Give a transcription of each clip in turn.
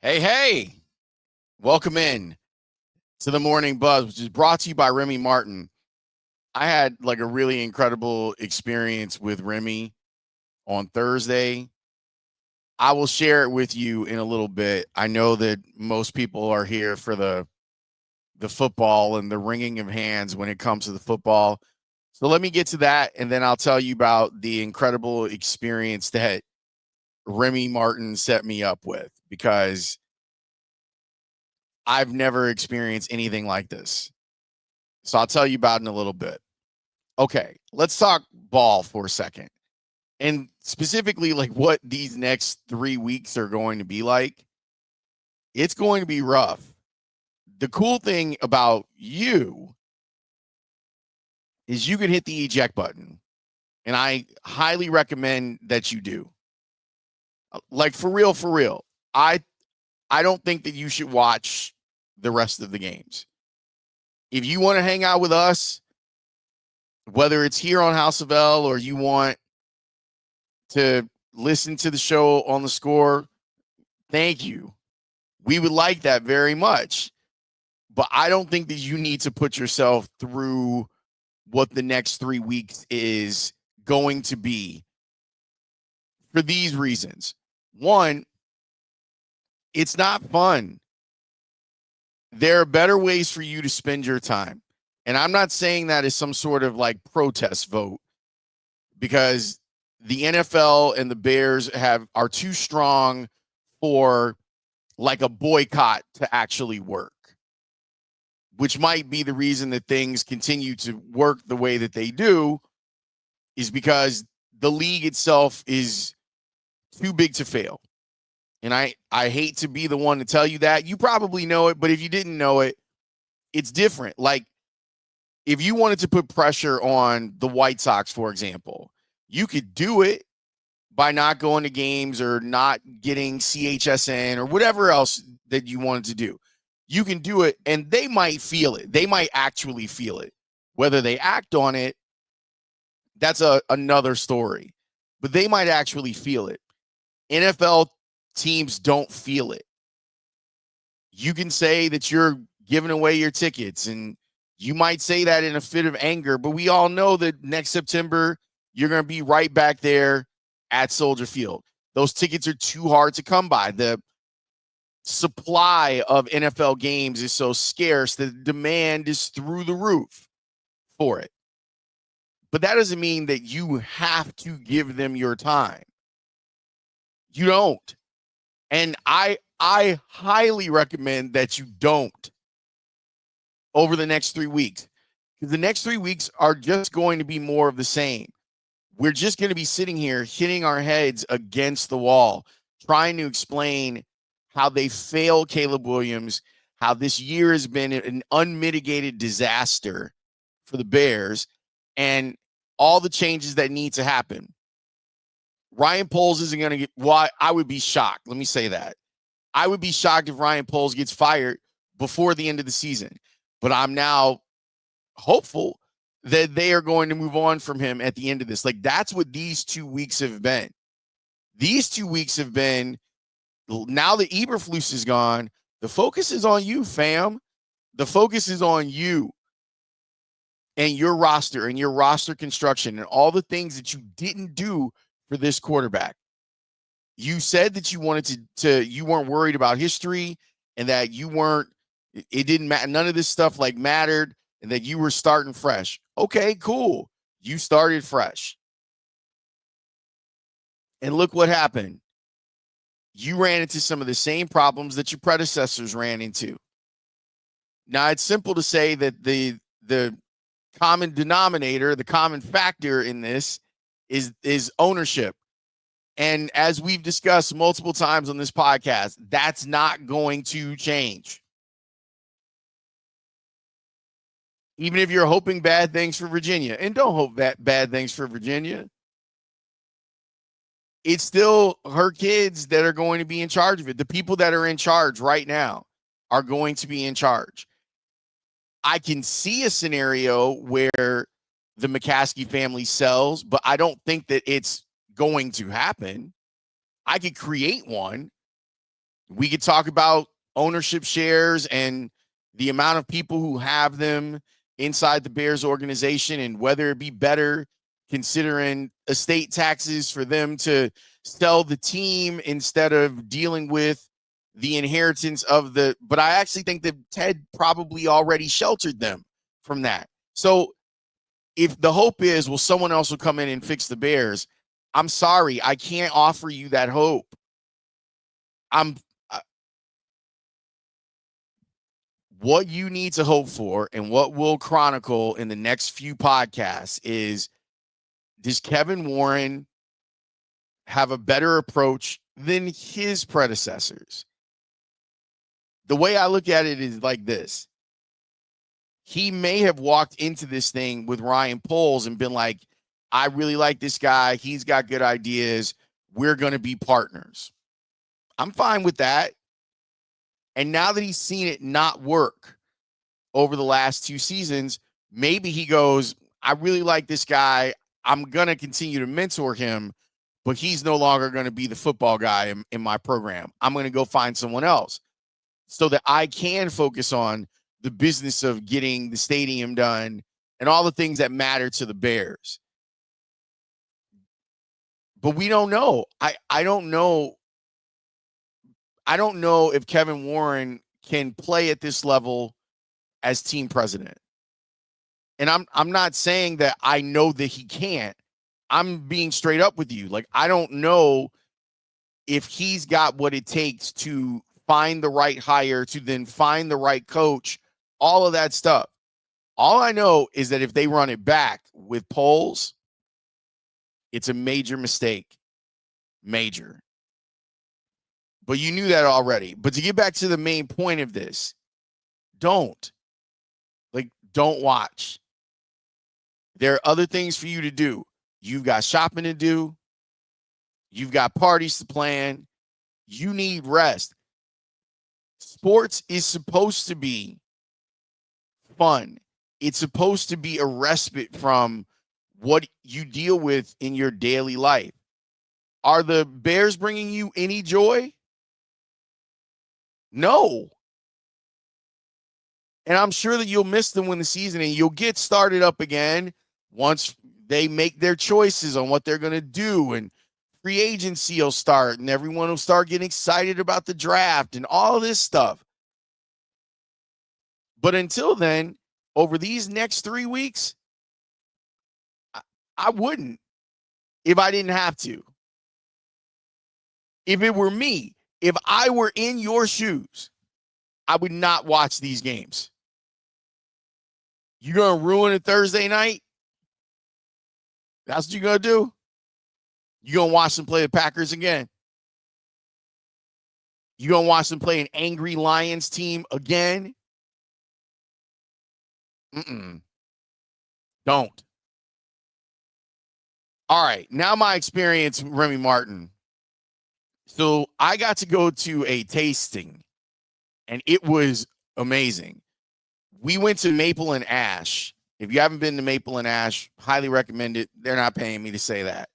Hey, hey, welcome in to the Morning Buzz, which is brought to you by Remy Martin. I had like a really incredible experience with Remy on Thursday. I will share it with you in a little bit. I know that most people are here for the football and the wringing of hands when it comes to the football. So let me get to that, and then I'll tell you about the incredible experience that Remy Martin set me up with because I've never experienced anything like this. So I'll tell you about it in a little bit. Okay, let's talk ball for a second. And specifically, like what these next 3 weeks are going to be like. It's going to be rough. The cool thing about you is you can hit the eject button. And I highly recommend that you do. Like for real, for real. I don't think that you should watch the rest of the games. If you want to hang out with us, whether it's here on House of L or you want to listen to the show on the score, thank you. We would like that very much. But I don't think that you need to put yourself through what the next 3 weeks is going to be for these reasons. One, it's not fun. There are better ways for you to spend your time. And I'm not saying that as some sort of like protest vote because the NFL and the Bears are too strong for like a boycott to actually work, which might be the reason that things continue to work the way that they do, is because the league itself is too big to fail. And I hate to be the one to tell you that. You probably know it, but if you didn't know it, it's different. Like if you wanted to put pressure on the White Sox, for example, you could do it by not going to games or not getting CHSN or whatever else that you wanted to do. You can do it and they might feel it. They might actually feel it. Whether they act on it, that's another story. But they might actually feel it. NFL teams don't feel it. You can say that you're giving away your tickets and you might say that in a fit of anger, but we all know that next September you're going to be right back there at Soldier Field. Those tickets are too hard to come by. The supply of NFL games is so scarce that the demand is through the roof for it. But that doesn't mean that you have to give them your time. You don't. And I highly recommend that you don't over the next 3 weeks. Because the next 3 weeks are just going to be more of the same. We're just going to be sitting here hitting our heads against the wall, trying to explain how they failed Caleb Williams, how this year has been an unmitigated disaster for the Bears, and all the changes that need to happen. Ryan Poles isn't going to get, well, I would be shocked. Let me say that. I would be shocked if Ryan Poles gets fired before the end of the season. But I'm now hopeful that they are going to move on from him at the end of this. Like, that's what these 2 weeks have been. These 2 weeks have been, now that Eberflus is gone, the focus is on you, fam. The focus is on you and your roster construction and all the things that you didn't do for this quarterback. You said that you wanted to you weren't worried about history and that it didn't matter. None of this stuff like mattered and that you were starting fresh. Okay, cool. You started fresh. And look what happened. You ran into some of the same problems that your predecessors ran into. Now, it's simple to say that the common denominator, the common factor in this is ownership. And as we've discussed multiple times on this podcast, that's not going to change. Even if you're hoping bad things for Virginia, and don't hope bad things for Virginia, it's still her kids that are going to be in charge of it. The people that are in charge right now are going to be in charge. I can see a scenario where the McCaskey family sells, but I don't think that it's going to happen. I could create one, We could talk about ownership shares and the amount of people who have them inside the Bears organization and whether it be better considering estate taxes for them to sell the team instead of dealing with the inheritance of the. But I actually think that Ted probably already sheltered them from that. So if the hope is, well, someone else will come in and fix the Bears, I'm sorry, I can't offer you that hope. I'm what you need to hope for and what we'll chronicle in the next few podcasts is, does Kevin Warren have a better approach than his predecessors? The way I look at it is like this. He may have walked into this thing with Ryan Poles and been like, I really like this guy. He's got good ideas. We're going to be partners. I'm fine with that. And now that he's seen it not work over the last 2 seasons, maybe he goes, I really like this guy. I'm going to continue to mentor him, but he's no longer going to be the football guy in my program. I'm going to go find someone else so that I can focus on the business of getting the stadium done and all the things that matter to the Bears. But we don't know. I don't know. I don't know if Kevin Warren can play at this level as team president. And I'm not saying that I know that he can't. I'm being straight up with you. Like, I don't know if he's got what it takes to find the right hire, to then find the right coach, all of that stuff. All I know is that if they run it back with Poles, it's a major mistake. Major. But you knew that already. But to get back to the main point of this, don't watch. There are other things for you to do. You've got shopping to do. You've got parties to plan. You need rest. Sports is supposed to be fun. It's supposed to be a respite from what you deal with in your daily life. Are the Bears bringing you any joy? No. And I'm sure that you'll miss them when the season and you'll get started up again once they make their choices on what they're going to do, and free agency will start and everyone will start getting excited about the draft and all of this stuff. But until then, over these next 3 weeks, I wouldn't if I didn't have to. If it were me, if I were in your shoes, I would not watch these games. You're going to ruin a Thursday night? That's what you're going to do? You're going to watch them play the Packers again? You're going to watch them play an angry Lions team again? Don't. All right. Now my experience with Remy Martin. So I got to go to a tasting, and it was amazing. We went to Maple and Ash. If you haven't been to Maple and Ash, highly recommend it. They're not paying me to say that.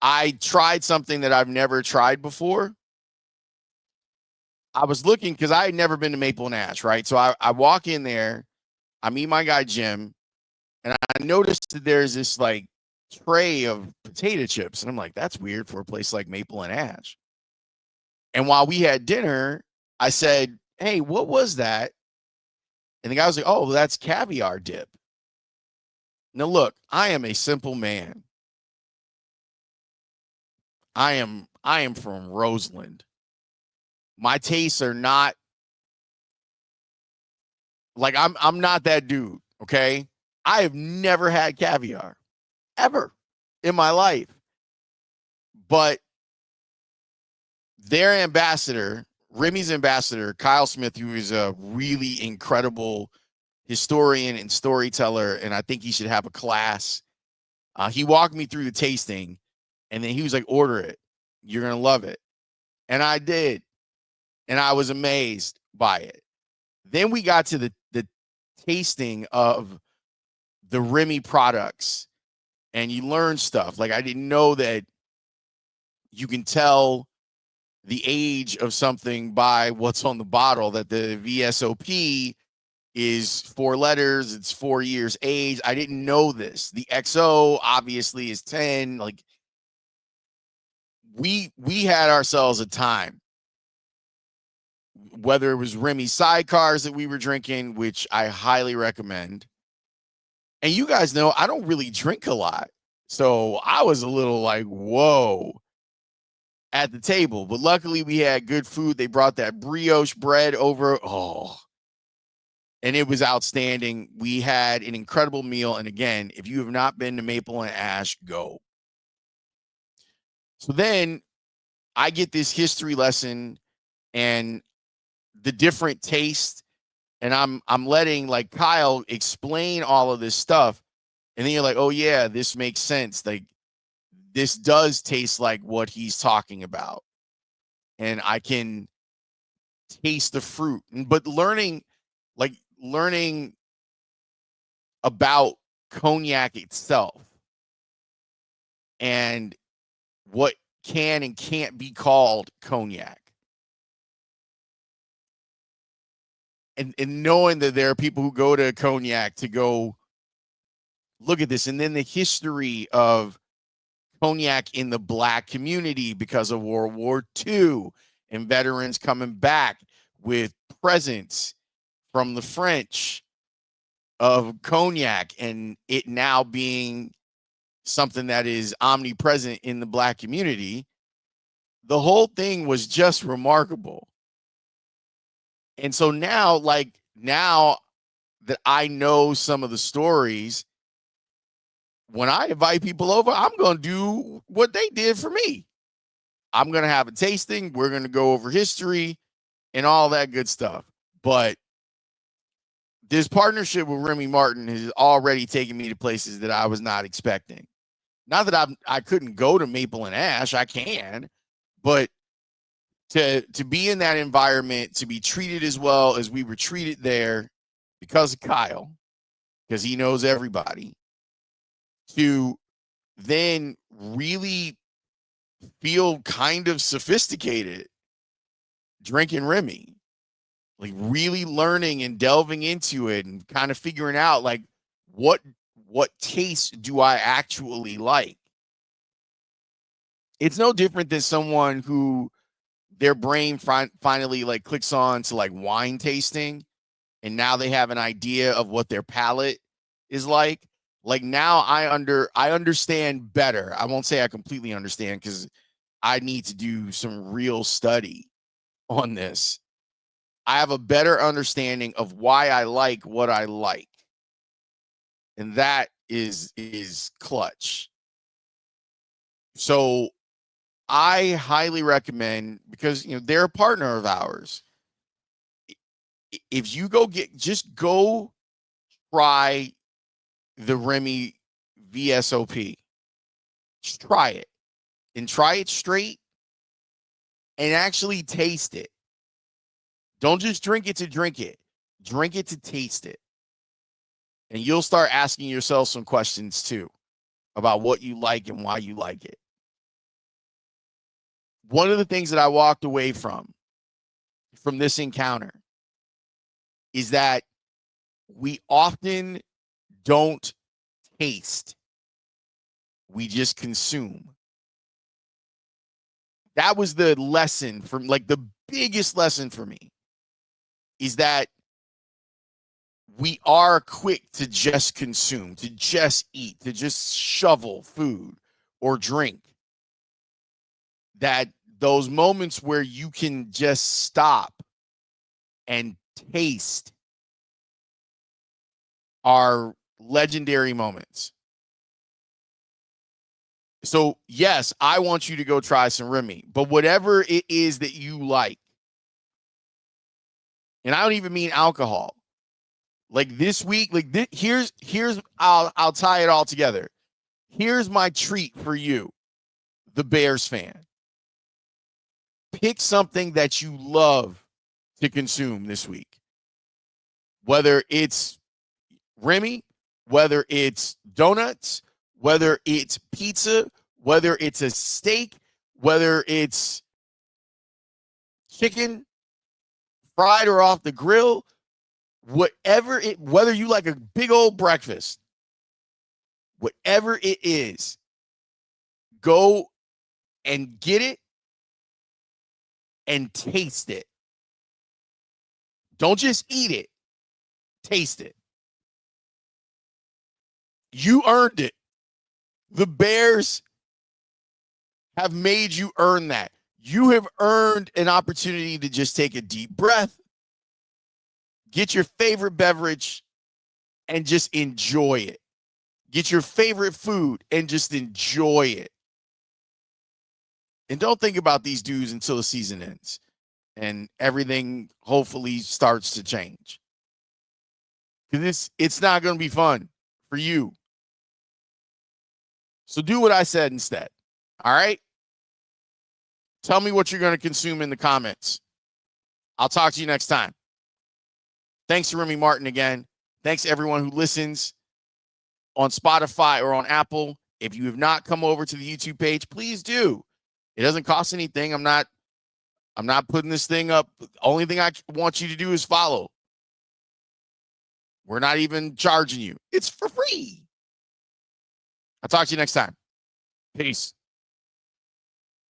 I tried something that I've never tried before. I was looking because I had never been to Maple and Ash, right? So I walk in there, I meet my guy Jim, and I noticed that there's this like tray of potato chips. And I'm like, that's weird for a place like Maple and Ash. And while we had dinner, I said, hey, what was that? And the guy was like, oh, that's caviar dip. Now, look, I am a simple man. I am from Roseland. My tastes are not like I'm not that dude, okay? I have never had caviar ever in my life. But their ambassador, Remy's ambassador, Kyle Smith, who is a really incredible historian and storyteller, and I think he should have a class. He walked me through the tasting, and then he was like, order it. You're going to love it. And I did. And I was amazed by it. Then we got to the tasting of the Remy products, and you learn stuff. Like, I didn't know that you can tell the age of something by what's on the bottle, that the VSOP is 4 letters, it's 4 years age. I didn't know this. The XO obviously is 10. Like we had ourselves a time, whether it was Remy sidecars that we were drinking, which I highly recommend. And you guys know I don't really drink a lot. So I was a little like, whoa, at the table. But luckily we had good food. They brought that brioche bread over. Oh, and it was outstanding. We had an incredible meal. And again, if you have not been to Maple and Ash, go. So then I get this history lesson and the different tastes, and I'm letting like Kyle explain all of this stuff. And then you're like, oh yeah, this makes sense. Like this does taste like what he's talking about. And I can taste the fruit. But learning about cognac itself and what can and can't be called cognac. And knowing that there are people who go to cognac to go look at this, and then the history of cognac in the Black community because of World War II and veterans coming back with presents from the French of cognac, and it now being something that is omnipresent in the Black community. The whole thing was just remarkable. And so now that I know some of the stories, when I invite people over, I'm going to do what they did for me. I'm going to have a tasting. We're going to go over history and all that good stuff. But this partnership with Remy Martin has already taken me to places that I was not expecting. Not that I couldn't go to Maple and Ash, I can, but to be in that environment, to be treated as well as we were treated there because of Kyle, because he knows everybody, to then really feel kind of sophisticated drinking Remy, like really learning and delving into it and kind of figuring out like what taste do I actually like. It's no different than someone who their brain finally like clicks on to like wine tasting, and now they have an idea of what their palate is like. Like now I understand better. I won't say I completely understand because I need to do some real study on this. I have a better understanding of why I like what I like. And that is clutch. So I highly recommend, because they're a partner of ours. If you just go try the Remy VSOP. Just try it and try it straight and actually taste it. Don't just drink it to drink it. Drink it to taste it. And you'll start asking yourself some questions too about what you like and why you like it. One of the things that I walked away from this encounter is that we often don't taste. We just consume. That was the lesson from the biggest lesson for me, is that we are quick to just consume, to just eat, to just shovel food or drink. That those moments where you can just stop and taste are legendary moments. So yes, I want you to go try some Remy, but whatever it is that you like, and I don't even mean alcohol. Like this week, here's I'll tie it all together. Here's my treat for you, the Bears fan. Pick something that you love to consume this week. Whether it's Remy, whether it's donuts, whether it's pizza, whether it's a steak, whether it's chicken, fried or off the grill, whether you like a big old breakfast, whatever it is, go and get it and taste it. Don't just eat it, taste it. You earned it. The Bears have made you earn that. You have earned an opportunity to just take a deep breath, get your favorite beverage, and just enjoy it. Get your favorite food and just enjoy it. And don't think about these dudes until the season ends and everything hopefully starts to change. Because it's not going to be fun for you. So do what I said instead. All right? Tell me what you're going to consume in the comments. I'll talk to you next time. Thanks to Remy Martin again. Thanks to everyone who listens on Spotify or on Apple. If you have not come over to the YouTube page, please do. It doesn't cost anything. I'm not putting this thing up. The only thing I want you to do is follow. We're not even charging you. It's for free. I'll talk to you next time. Peace.